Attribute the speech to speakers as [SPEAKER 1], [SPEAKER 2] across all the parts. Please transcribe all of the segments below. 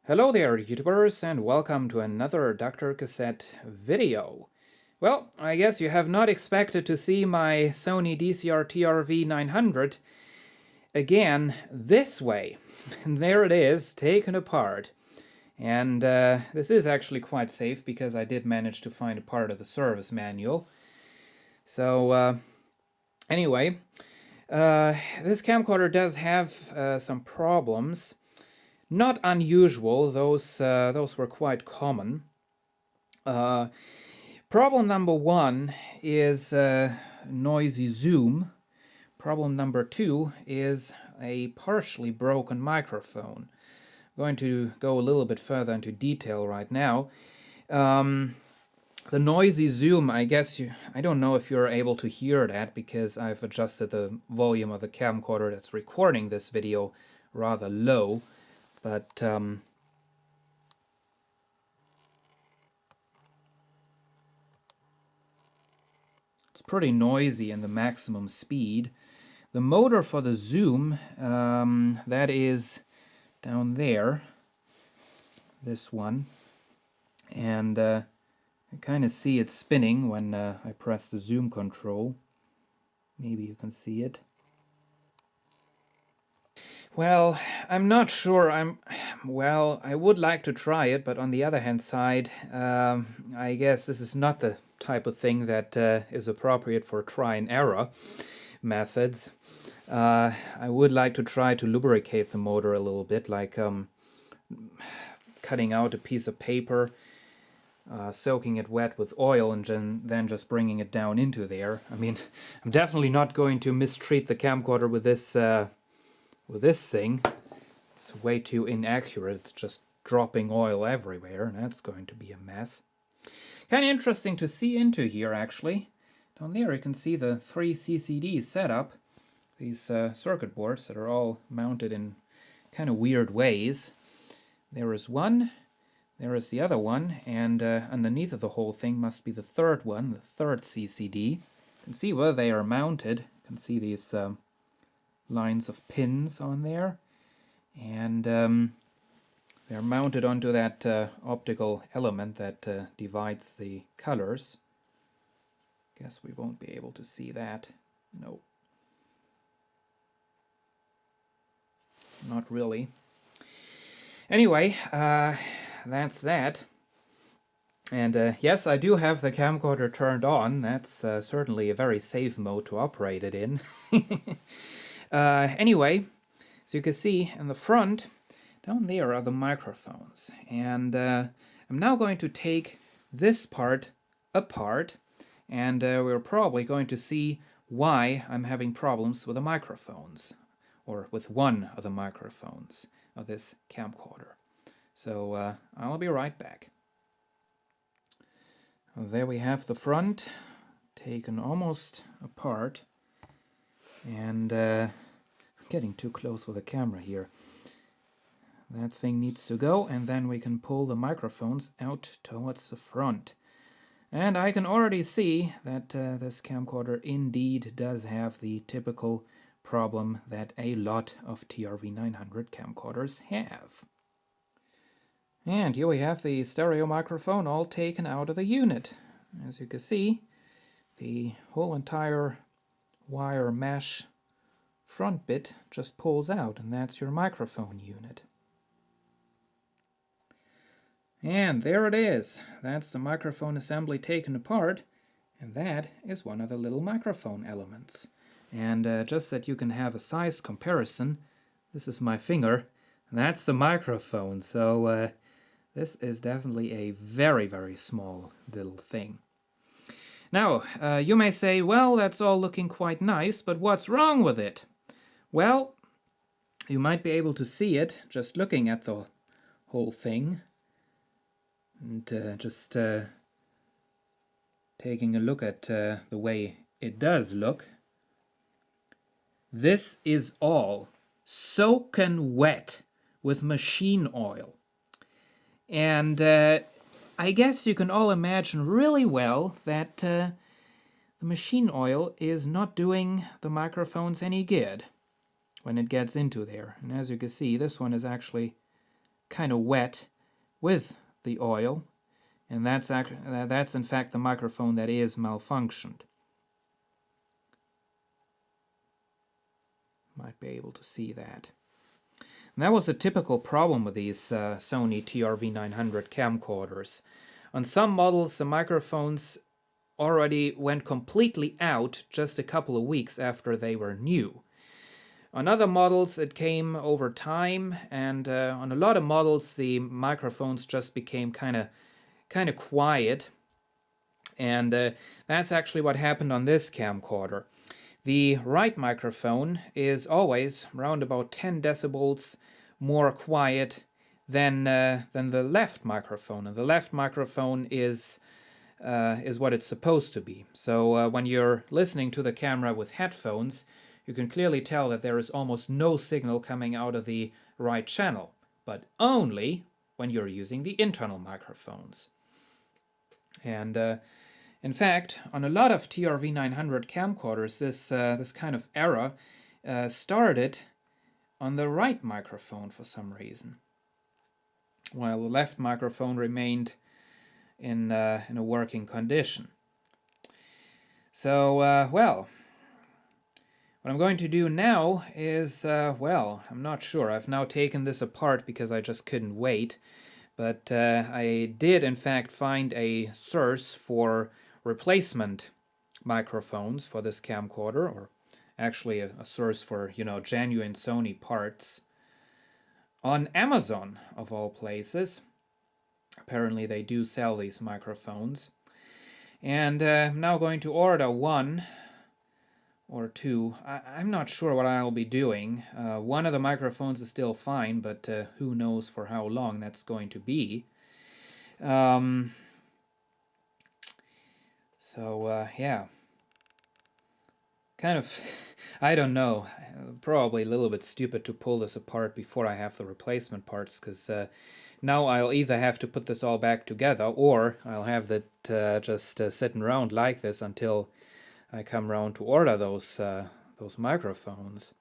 [SPEAKER 1] Hello there, YouTubers, and welcome to another DrCassette video. Well, I guess you have not expected to see my Sony DCR-TRV900 again this way. And there it is, taken apart. And this is actually quite safe because I did manage to find a part of the service manual. So anyway, this camcorder does have some problems. Not unusual, those were quite common. Problem number one is noisy zoom. Problem number two is a partially broken microphone. I'm going to go a little bit further into detail right now. The noisy zoom, I don't know if you're able to hear that because I've adjusted the volume of the camcorder that's recording this video rather low. But it's pretty noisy in the maximum speed. The motor for the zoom, that is down there, this one. And I kind of see it spinning when I press the zoom control. Maybe you can see it. Well, I'm not sure. I would like to try it, but on the other hand side, I guess this is not the type of thing that is appropriate for try and error methods. I would like to try to lubricate the motor a little bit, like cutting out a piece of paper, soaking it wet with oil, and then just bringing it down into there. I mean, I'm definitely not going to mistreat the camcorder with this thing. It's way too inaccurate. It's just dropping oil everywhere, and that's going to be a mess. Kind of interesting to see into here, actually. Down there you can see the 3 CCDs set up. These circuit boards that are all mounted in kind of weird ways. There is one, there is the other one, and underneath of the whole thing must be the third one, the third CCD. You can see where they are mounted. You can see these lines of pins on there, and they're mounted onto that optical element that divides the colors. Guess we won't be able to see that. No. Not really. Anyway, that's that. And yes, I do have the camcorder turned on. That's certainly a very safe mode to operate it in. Anyway, so you can see in the front, down there are the microphones. And I'm now going to take this part apart, and we're probably going to see why I'm having problems with the microphones, or with one of the microphones of this camcorder. So I'll be right back. There we have the front taken almost apart, and I'm getting too close with the camera here. That thing needs to go, and then we can pull the microphones out towards the front. And I can already see that this camcorder indeed does have the typical problem that a lot of TRV900 camcorders have. And here we have the stereo microphone all taken out of the unit. As you can see, the whole entire wire mesh front bit just pulls out, and that's your microphone unit. And there it is. That's the microphone assembly taken apart, and that is one of the little microphone elements. And just that you can have a size comparison, this is my finger, and that's the microphone. So this is definitely a very, very small little thing. Now, you may say, well, that's all looking quite nice, but what's wrong with it? Well, you might be able to see it just looking at the whole thing, and just taking a look at the way it does look. This is all soaking wet with machine oil. And I guess you can all imagine really well that the machine oil is not doing the microphones any good when it gets into there. And as you can see, this one is actually kind of wet with the oil, and that's in fact the microphone that is malfunctioned. Might be able to see that. And that was a typical problem with these Sony TRV900 camcorders. On some models, the microphones already went completely out just a couple of weeks after they were new. On other models, it came over time, and on a lot of models, the microphones just became kind of quiet. And that's actually what happened on this camcorder. The right microphone is always around about 10 decibels more quiet than the left microphone, and the left microphone is what it's supposed to be. So when you're listening to the camera with headphones, you can clearly tell that there is almost no signal coming out of the right channel, but only when you're using the internal microphones. And in fact, on a lot of TRV900 camcorders, this kind of error started on the right microphone for some reason, while the left microphone remained in a working condition. So, well, what I'm going to do now is, well, I'm not sure. I've now taken this apart because I just couldn't wait. But I did, in fact, find a source for replacement microphones for this camcorder, or actually a source for, you know, genuine Sony parts, on Amazon, of all places. Apparently they do sell these microphones. And I'm now going to order one or two. I'm not sure what I'll be doing. One of the microphones is still fine, but who knows for how long that's going to be. Yeah. Kind of, I don't know, probably a little bit stupid to pull this apart before I have the replacement parts, because now I'll either have to put this all back together, or I'll have that just sitting around like this until I come around to order those microphones.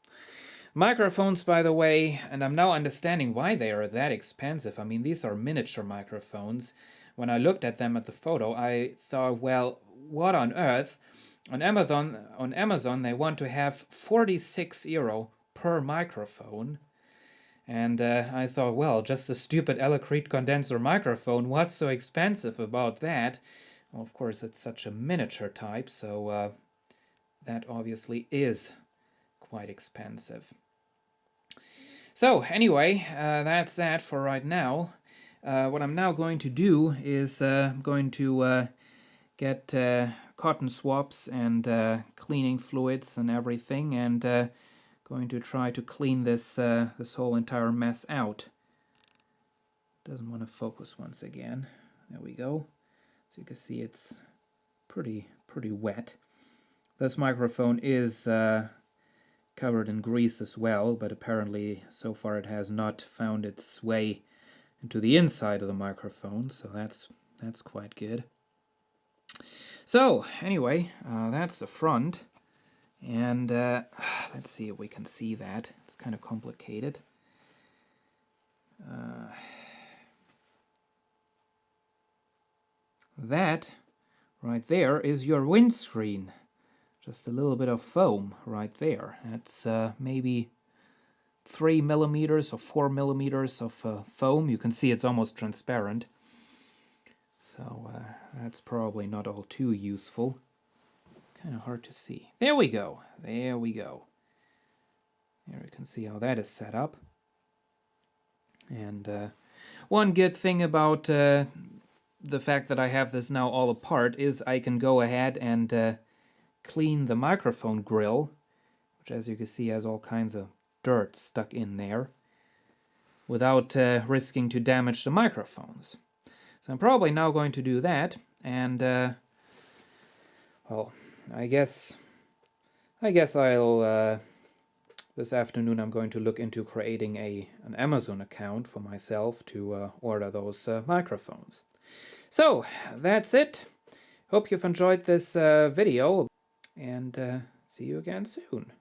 [SPEAKER 1] Microphones, by the way, and I'm now understanding why they are that expensive. I mean, these are miniature microphones. When I looked at them at the photo, I thought, well, what on earth? On Amazon, they want to have 46 euro per microphone. And I thought, well, just a stupid Electrete condenser microphone, what's so expensive about that? Well, of course, it's such a miniature type, so that obviously is quite expensive. So, anyway, that's that for right now. What I'm now going to do is I'm going to get cotton swabs and cleaning fluids and everything, and going to try to clean this this whole entire mess out. Doesn't want to focus once again. There we go. So you can see it's pretty wet. This microphone is covered in grease as well, but apparently so far it has not found its way into the inside of the microphone, so that's quite good. So anyway, that's the front, and let's see if we can see that. It's kind of complicated. That right there is your windscreen. Just a little bit of foam right there. That's maybe 3 millimeters or 4 millimeters of foam. You can see it's almost transparent. So that's probably not all too useful. Kind of hard to see. There we go. There we go. There you can see how that is set up. And one good thing about the fact that I have this now all apart is I can go ahead and clean the microphone grill, which as you can see has all kinds of dirt stuck in there, without risking to damage the microphones. So I'm probably now going to do that, and well, I guess I'll this afternoon I'm going to look into creating an Amazon account for myself to order those microphones. So that's it. Hope you've enjoyed this video, and see you again soon.